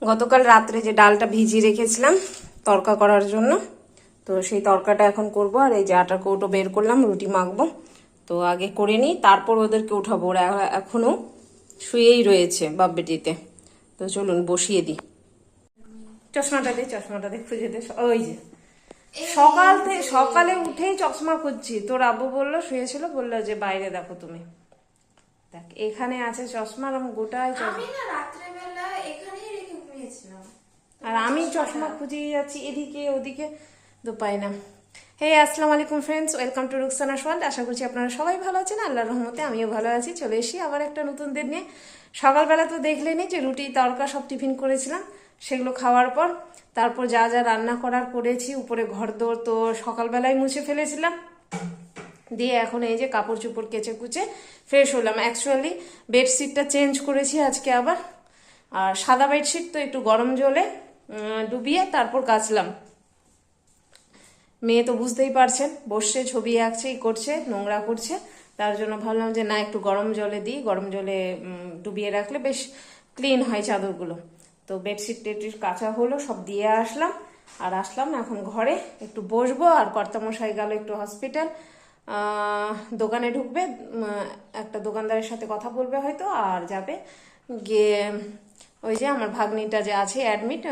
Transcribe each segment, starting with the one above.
গতকাল রাত্রে যে ডালটা ভিজিয়ে রেখেছিলাম তড়কা করার জন্য, তো সেই তড়কাটা এখন করব। আর এই যে আটার কৌটো বের করলাম, রুটি মাখবো। তো আগে করে নিই, তারপর ওদেরকে উঠাবো। ওরা এখনো শুয়েই রয়েছে বাপ বেটিতে। তো চলুন বসিয়ে দিই। চশমাটা দে খুঁজে দে। ওই যে সকালে উঠেই চশমা খুঁজছি, তোর আব্বু বললো, শুয়েছিল, বললো যে বাইরে দেখো তুমি। দেখ এখানে আছে চশমা, আর গোটাই চশমা। আর আমি চশমা খুঁজেই যাচ্ছি এদিকে ওদিকে, তো পাই না। হে আসসালামু আলাইকুম ফ্রেন্ডস, ওয়েলকাম টু রুকসানাস ওয়ার্ল্ড। আশা করছি আপনারা সবাই ভালো আছেন, আল্লাহর রহমতে আমিও ভালো আছি। চলে এসি আবার একটা নতুন দিন নিয়ে। সকালবেলা তো দেখলেনি যে রুটি তড়কা সব টিফিন করেছিলাম, সেগুলো খাওয়ার পর তারপর যা যা রান্না করার করেছি, উপরে ঘরদোর তো সকালবেলায় মুছে ফেলেছিলাম। দিয়ে এখন এই যে কাপড় চোপড় কেচে কুচে ফ্রেশ হলাম। অ্যাকচুয়ালি বেডশিটটা চেঞ্জ করেছি আজকে আবার। আর সাদা বেডশিট তো একটু গরম জলে ডুবিয়ে তারপর কাচলাম। মেয়ে তো বুঝতেই পারছেন, বসে ছবি আঁকছে, করছে, নোংরা করছে। তার জন্য ভাবলাম যে না, একটু গরম জলে দিই, গরম জলে ডুবিয়ে রাখলে বেশ ক্লিন হয় চাদরগুলো। তো বেডশিট টেডশিট কাঁচা হলো, সব দিয়ে আসলাম। আর আসলাম এখন ঘরে একটু বসবো। আর কর্তামশাই গেল একটু হসপিটাল, দোকানে ঢুকবে, একটা দোকানদারের সাথে কথা বলবে হয়তো, আর যাবে গিয়ে ওই যে আমার ভাগ্নিটা যে আছে অ্যাডমিট,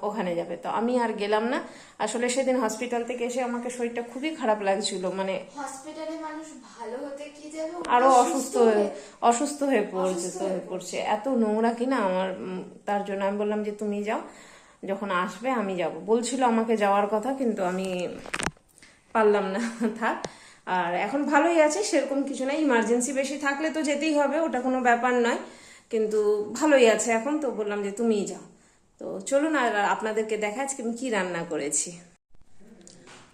ওখানে যাবে। তো আমি আর গেলাম না। আসলে সেদিন হসপিটাল থেকে এসে আমাকে শরীরটা খুবই খারাপ লাগছিল, মানে হসপিটালে মানুষ ভালো হতে কি যাবে, আরো অসুস্থ হয়ে পড়ছে। এত নোংরা কিনা আমার, তার জন্য আমি বললাম যে তুমি যাও, যখন আসবে আমি যাব। বলছিল আমাকে যাওয়ার কথা, কিন্তু আমি পারলাম না, থাক। আর এখন ভালোই আছে, সেরকম কিছু নাই। ইমার্জেন্সি বেশি থাকলে তো যেতেই হবে, ওটা কোনো ব্যাপার নয়, কিন্তু ভালোই আছে এখন। তো বললাম যে তুমিই যাও। তো চলুন আর আপনাদেরকে দেখা আজকে আমি কি রান্না করেছি।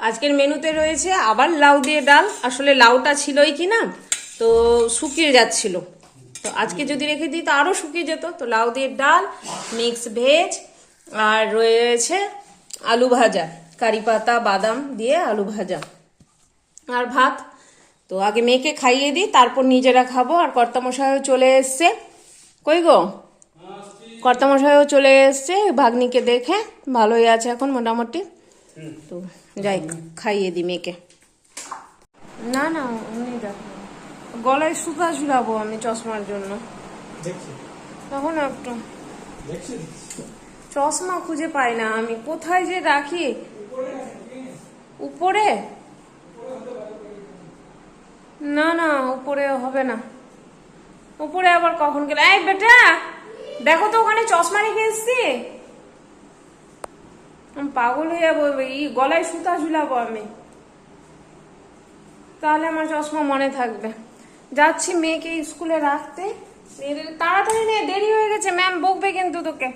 আজকের মেনুতে রয়েছে আবার লাউ দিয়ে ডাল। আসলে লাউটা ছিলই কি না, তো শুকিয়ে যাচ্ছিল। তো আজকে যদি রেখে দিই তো আরও শুকিয়ে যেত। তো লাউ দিয়ে ডাল, মিক্স ভেজ, আর রয়েছে আলু ভাজা, কারি পাতা বাদাম দিয়ে আলু ভাজা, আর ভাত। তো আগে মেয়েকে খাইয়ে দিই, তারপর নিজেরা খাবো। আর কর্তামশাইও চলে এসছে। কই গো? কর্তামশাইও চলে এসছে ভাগ্নিকে দেখে, ভালোই আছে এখন মোটামুটি। তো যাই খাইয়ে দিই মেয়েকে। না না উনি দেখো, গলায় সুতা ঝুলাবো আমি চশমার জন্য। তখন একটু চশমা খুঁজে পাই না আমি, কোথায় যে রাখি। উপরে? না না উপরে হবে না। উপরে আবার কখন গেলে? এই বেটা দেখো তো, ওখানে চশমা রেখে এসছি। আমি পাগল হয়ে যাবো, গলায় সুতা ঝুলাবো আমি, তাহলে আমার চশমা মনে থাকবে। যাচ্ছি মেয়েকে স্কুলে রাখতে, তাড়াতাড়ি নে, দেরি হয়ে গেছে, ম্যাম বকবে কিন্তু তোকে।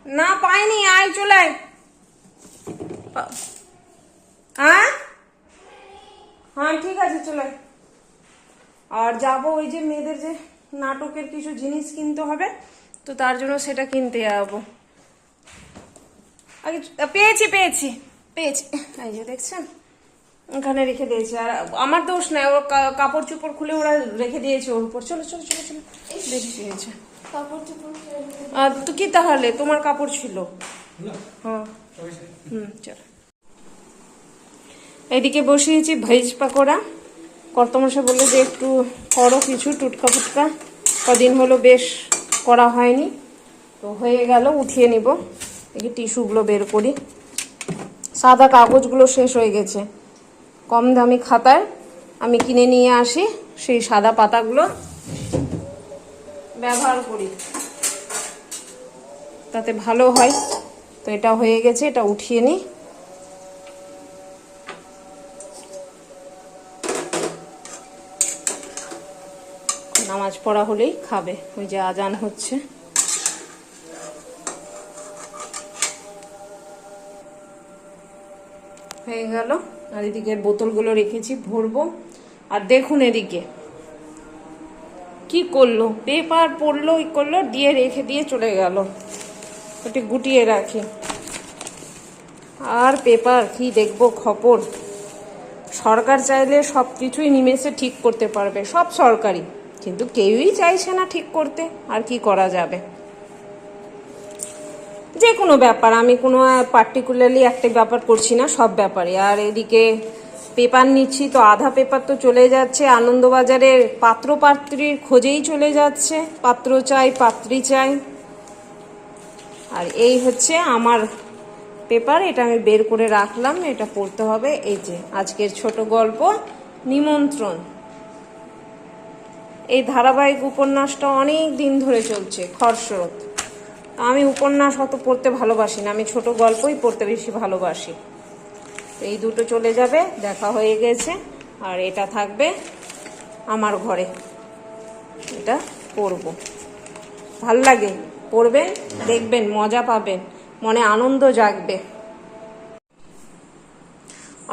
না পাইনি, আয় চলে আয়। হ্যাঁ হ্যাঁ ঠিক আছে চলে। আর যাবো ওই যে মেয়েদের যে নাটকের কিছু জিনিস কিনতে হবে, তো তার জন্য সেটা কিনতে যাবো। আগে পেয়েছি এই যে দেখছেন, ওখানে রেখে দিয়েছি। আর আমার দোষ নাই, ওর কাপড় চোপড় খুলে ওরা রেখে দিয়েছে ওর উপর। চলো চলো চলো চলো, বেশি পেয়েছে কাপড় চোপড়। তো কি তাহলে তোমার কাপড় ছিল? হ্যাঁ চলো। এদিকে বসিয়েছি ভেজ পাকোড়া। কর্তামশাই বললো যে একটু করো কিছু টুটকা ফুটকা, কদিন হলো বেশ করা হয়নি। তো হয়ে গেল, উঠিয়ে নিব। দেখি টিস্যুগুলো বের করি, সাদা কাগজগুলো শেষ হয়ে গেছে। কম দামি খাতায় আমি কিনে নিয়ে আসি, সেই সাদা পাতাগুলো ব্যবহার করি, তাতে ভালো হয়। তো এটা হয়ে গেছে, এটা উঠিয়ে নিই। নামাজ পড়া হলেই খাবে, ওই যে আজান হচ্ছে। হয়ে গেল। আর এদিকে বোতলগুলো রেখেছি, ভরবো। আর দেখুন এদিকে কি করলো, পেপার পড়লো, করলো, দিয়ে রেখে দিয়ে চলে গেল। ওটি গুটিয়ে রাখি। আর পেপার কি দেখবো, খবর। সরকার চাইলে সব কিছুই নিমেষে ঠিক করতে পারবে, সব সরকারি, কিন্তু কেউই চাইছে না ঠিক করতে। আর কি করা যাবে। যে কোনো ব্যাপার, আমি কোনো পার্টিকুলারলি একটা ব্যাপার করছি না, সব ব্যাপারে। আর এদিকে পেপার নিচ্ছি, তো আধা পেপার তো চলে যাচ্ছে আনন্দবাজারের পাত্র পাত্রীর খোঁজেই চলে যাচ্ছে, পাত্র চাই পাত্রী চাই। আর এই হচ্ছে আমার পেপার, এটা আমি বের করে রাখলাম, এটা পড়তে হবে। এই যে আজকের ছোট গল্প নিমন্ত্রণ, এই ধারাবাহিক উপন্যাসটা অনেক দিন ধরে চলছে, খরস্রোত। আমি উপন্যাস অত পড়তে ভালোবাসি না, আমি ছোট গল্পই পড়তে বেশি ভালোবাসি। তো এই দুটো চলে যাবে, দেখা হয়ে গেছে। আর এটা থাকবে আমার ঘরে, এটা পড়বো, ভাল লাগে, পড়বেন, দেখবেন, মজা পাবেন, মনে আনন্দ জাগবে।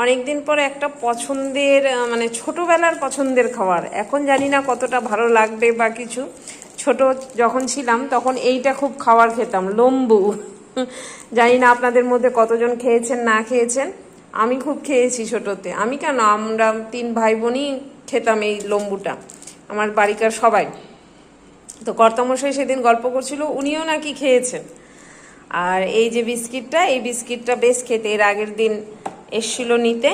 অনেকদিন পরে একটা পছন্দের মানে ছোটবেলার পছন্দের খাবার, এখন জানি না কতটা ভালো লাগবে বা কিছু। ছোট যখন ছিলাম তখন এইটা খুব খাবার খেতাম, লম্বু। জানি না আপনাদের মধ্যে কতজন খেয়েছেন না খেয়েছেন, আমি খুব খেয়েছি ছোটতে। আমি কেন, আমরা 3 ভাই বোনই খেতাম এই লম্বুটা, আমার বাড়িকার সবাই। তো কর্তামশাই সেদিন গল্প করছিল, উনিও নাকি খেয়েছেন। আর এই যে বিস্কিটটা, এই বিস্কিটটা বেশ খেতে, এর আগের দিন এসছিল নিতে,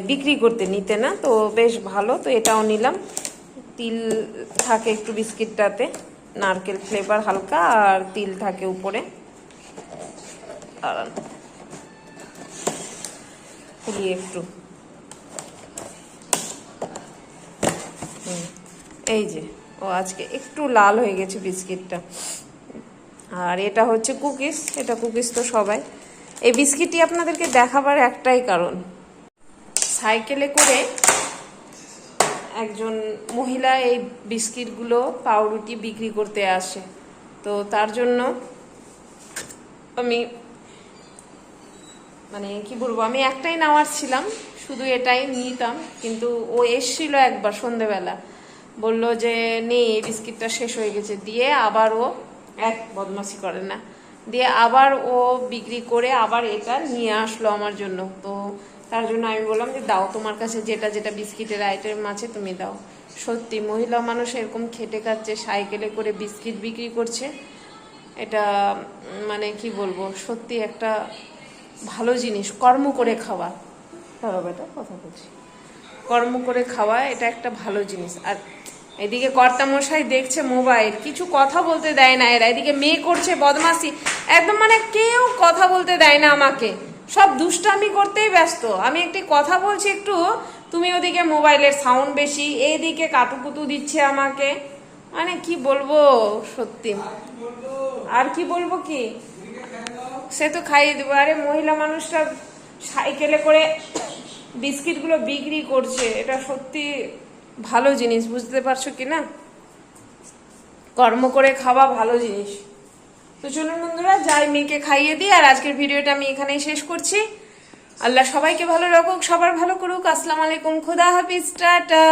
বিক্রি করতে, নিতে না, তো বেশ ভালো। তো এটাও নিলাম, তিল থাকে একটু বিস্কিটটাতে, নারকেল ফ্লেভার হালকা, আর তিল থাকে উপরে। আর ফুলিয়ে একটু, এই যে ও আজকে একটু লাল হয়ে গেছে বিস্কিটটা। আর এটা হচ্ছে কুকিজ, এটা কুকিজ তো সবাই। এই বিস্কিটটি আপনাদেরকে দেখাবার একটাই কারণ, সাইকেলে করে একজন মহিলা এই বিস্কিটগুলো পাউরুটি বিক্রি করতে আসে। তো তার জন্য আমি মানে কি বলবো, আমি একটাই নেওয়ার ছিলাম, শুধু এটাই নিতাম। কিন্তু ও এসছিল একবার সন্ধেবেলা, বলল যে নেই, এই বিস্কিটটা শেষ হয়ে গেছে, দিয়ে আবার ও বদমাশি করে না, দিয়ে আবার ও বিক্রি করে আবার এটা নিয়ে আসলো আমার জন্য। তো তার জন্য আমি বললাম যে দাও, তোমার কাছে যেটা যেটা বিস্কিটের আইটেম আছে তুমি দাও। সত্যি মহিলা মানুষ এরকম খেটে খাচ্ছে, সাইকেলে করে বিস্কিট বিক্রি করছে, এটা মানে কি বলবো, সত্যি একটা ভালো জিনিস। কর্ম করে খাওয়া, বেটা কথা বলছি, কর্ম করে খাওয়া এটা একটা ভালো জিনিস। আর এদিকে কর্তামশাই দেখছে মোবাইল, কিছু কথা বলতে দেয় না এরা। এদিকে মেয়ে করছে বদমাশি, একদম মানে কেউ কথা বলতে দেয় না আমাকে, সব দুষ্টামি করতেই ব্যস্ত। আমি একটি কথা বলছি একটু, তুমি ওদিকে মোবাইলের সাউন্ড বেশি, এইদিকে কাতুকুতু দিচ্ছে আমাকে, মানে কি বলবো সত্যি। আর কি বলবো, কি সে তো খাইয়ে দেবো। আরে মহিলা মানুষটা সাইকেলে করে বিস্কিটগুলো বিক্রি করছে, এটা সত্যি ভালো জিনিস, বুঝতে পারছো কি না? কর্ম করে খাওয়া ভালো জিনিস। তো চলুন বন্ধুরা, যাই মেয়েকে খাইয়ে দিই। আর আজকের ভিডিওটা আমি এখানেই শেষ করছি। আল্লাহ সবাইকে ভালো রাখুক, সবার ভালো করুক। আসসালামু আলাইকুম, খুদা হাফিজ, টাটা।